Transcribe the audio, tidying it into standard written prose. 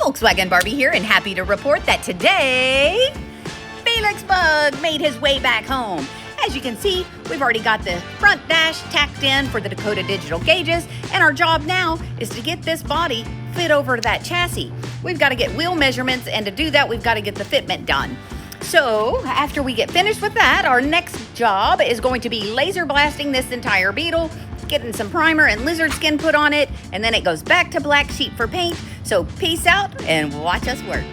VolkswagenBarbie here, and happy to report that today, Felix Bug made his way back home. As you can see, we've already got the front dash tacked in for the Dakota digital gauges, and our job now is to get this body fit over to that chassis. We've got to get wheel measurements, and to do that, we've got to get the fitment done. So, after we get finished with that, our next job is going to be laser blasting this entire Beetle, getting some primer and lizard skin put on it, and then it goes back to black sheep for paint. So peace out and watch us work.